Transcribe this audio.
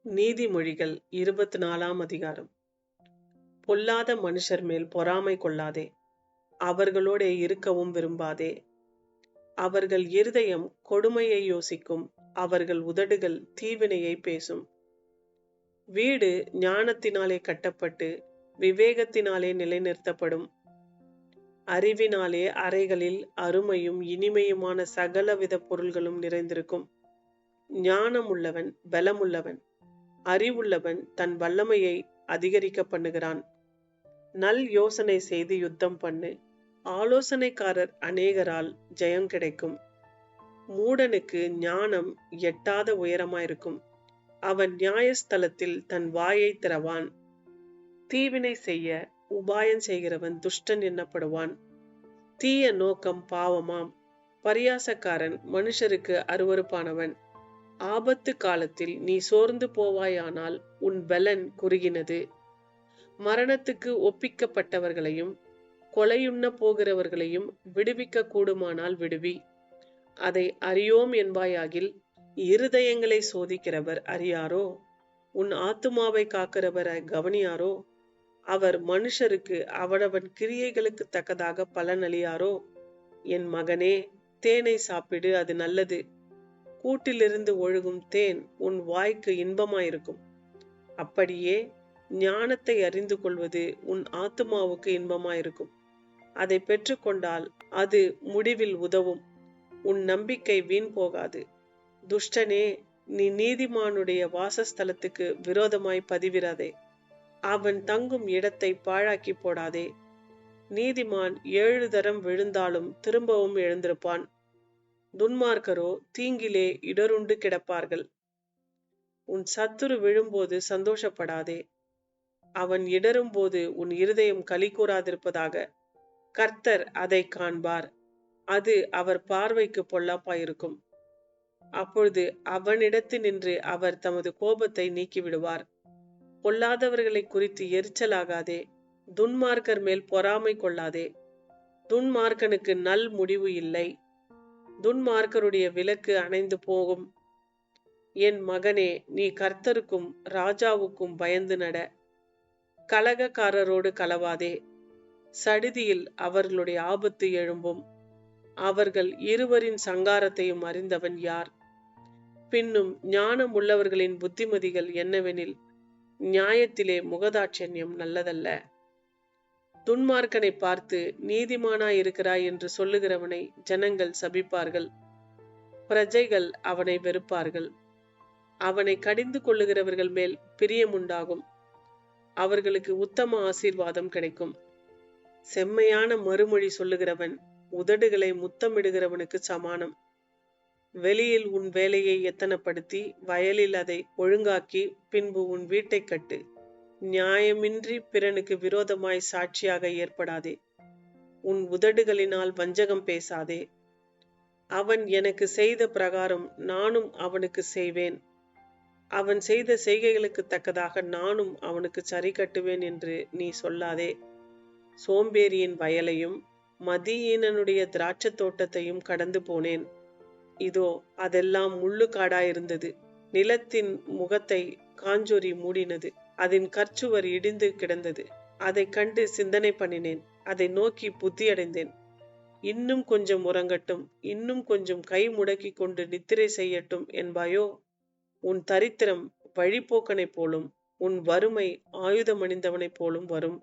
நீதிமொழிகள் 24ஆம் அதிகாரம். பொல்லாத மனுஷர் மேல் பொறாமை கொள்ளாதே, அவர்களோடே இருக்கவும் விரும்பாதே. அவர்கள் இருதயம் கொடுமையை யோசிக்கும், அவர்கள் உதடுகள் தீவினையை பேசும். வீடு ஞானத்தினாலே கட்டப்பட்டு விவேகத்தினாலே நிலைநிறுத்தப்படும். அறிவினாலே அறைகளில் அருமையும் இனிமையுமான சகலவித பொருள்களும் நிறைந்திருக்கும். ஞானமுள்ளவன் பலமுள்ளவன், அறிவுள்ளவன் தன் வல்லமையை அதிகரிக்க பண்ணுகிறான். நல் யோசனை செய்து யுத்தம் பண்ணு, ஆலோசனைக்காரர் அநேகரால் ஜெயம் கிடைக்கும். மூடனுக்கு ஞானம் எட்டாத உயரமாயிருக்கும், அவன் நியாயஸ்தலத்தில் தன் வாயை திறவான். தீவினை செய்ய உபாயம் செய்கிறவன் துஷ்டன் எண்ணப்படுவான். தீய நோக்கம் பாவமாம், பரியாசக்காரன் மனுஷருக்கு அருவருப்பானவன். ஆபத்து காலத்தில் நீ சோர்ந்து போவாயானால் உன் பலன் குறுகினது. மரணத்துக்கு ஒப்பிக்கப்பட்டவர்களையும் கொலையுண்ண போகிறவர்களையும் விடுவிக்க கூடுமானால் விடுவி. அதை அறியோம் என்பாயாகில் இருதயங்களை சோதிக்கிறவர் அறியாரோ? உன் ஆத்துமாவை காக்கிறவர் கவனியாரோ? அவர் மனுஷருக்கு அவனவன் கிரியைகளுக்கு தக்கதாக பலனளியாரோ? என் மகனே, தேனை சாப்பிடு, அது நல்லது. கூட்டிலிருந்து ஒழுகும் தேன் உன் வாய்க்கு இன்பமாயிருக்கும். அப்படியே ஞானத்தை அறிந்து கொள்வது உன் ஆத்துமாவுக்கு இன்பமாயிருக்கும். அதை பெற்றுக்கொண்டால் அது முடிவில் உதவும். உன் நம்பிக்கை வீண் போகாது. துஷ்டனே, நீ நீதிமானுடைய வாசஸ்தலத்துக்கு விரோதமாய் பதிவிராதே. அவன் தங்கும் இடத்தை பாழாக்கி போடாதே. நீதிமான் 7 தரம் விழுந்தாலும் திரும்பவும் எழுந்திருப்பான். துன்மார்க்கரோ தீங்கிலே இடருண்டு கிடப்பார்கள். உன் சத்துரு விழும்போது சந்தோஷப்படாதே, அவன் இடரும்போது உன் இருதயம் களி கூறாதிருப்பதாக. கர்த்தர் அதை காண்பார், அது அவர் பார்வைக்கு பொல்லாப்பாயிருக்கும். அப்பொழுது அவனிடத்து நின்று அவர் தமது கோபத்தை நீக்கிவிடுவார். பொல்லாதவர்களை குறித்து எரிச்சலாகாதே, துன்மார்க்கர் மேல் பொறாமை கொள்ளாதே. துன்மார்க்கனுக்கு நல் முடிவு இல்லை, துன்மார்க்கருடைய விளக்கு அணைந்து போகும். என் மகனே, நீ கர்த்தருக்கும் ராஜாவுக்கும் பயந்து நட. கலகக்காரரோடு கலவாதே, சடிதியில் அவர்களுடைய ஆபத்து எழும்பும். அவர்கள் இருவரின் சங்காரத்தையும் அறிந்தவன் யார்? பின்னும் ஞானம் உள்ளவர்களின் புத்திமதிகள் என்னவெனில், நியாயத்திலே முகதாட்சண்யம் நல்லதல்ல. துன்மார்க்கனை பார்த்து நீதிமானாயிருக்கிறாய் என்று சொல்லுகிறவனை ஜனங்கள் சபிப்பார்கள், பிரஜைகள் அவனை வெறுப்பார்கள். அவனை கடிந்து கொள்ளுகிறவர்கள் மேல் பிரியமுண்டாகும், அவர்களுக்கு உத்தம ஆசீர்வாதம் கிடைக்கும். செம்மையான மறுமொழி சொல்லுகிறவன் உதடுகளை முத்தமிடுகிறவனுக்கு சமானம். வெளியில் உன் வேலையை எத்தனப்படுத்தி வயலில் அதை ஒழுங்காக்கி பின்பு உன் வீட்டை கட்டு. நியாயமின்றி பிறனுக்கு விரோதமாய் சாட்சியாக ஏற்படாதே. உன் உதடுகளினால் வஞ்சகம் பேசாதே. அவன் எனக்கு செய்த பிரகாரம் நானும் அவனுக்கு செய்வேன், அவன் செய்த செய்கைகளுக்கு தக்கதாக நானும் அவனுக்கு சரி கட்டுவேன் என்று நீ சொல்லாதே. சோம்பேறியின் வயலையும் மதியீனனுடைய திராட்சை தோட்டத்தையும் கடந்து போனேன். இதோ அதெல்லாம் முள்ளு காடாயிருந்தது. நிலத்தின் முகத்தை காஞ்சொரி மூடினது, அதன் கற்சுவர் இடிந்து கிடந்தது. அதை கண்டு சிந்தனை பண்ணினேன், அதை நோக்கி புத்தியடைந்தேன். இன்னும் கொஞ்சம் உறங்கட்டும், இன்னும் கொஞ்சம் கை முடக்கி கொண்டு நித்திரை செய்யட்டும் என்பாயோ? உன் தரித்திரம் வழிபோக்கனைப் போலும், உன் வறுமை ஆயுதமணிந்தவனைப் போலும் வரும்.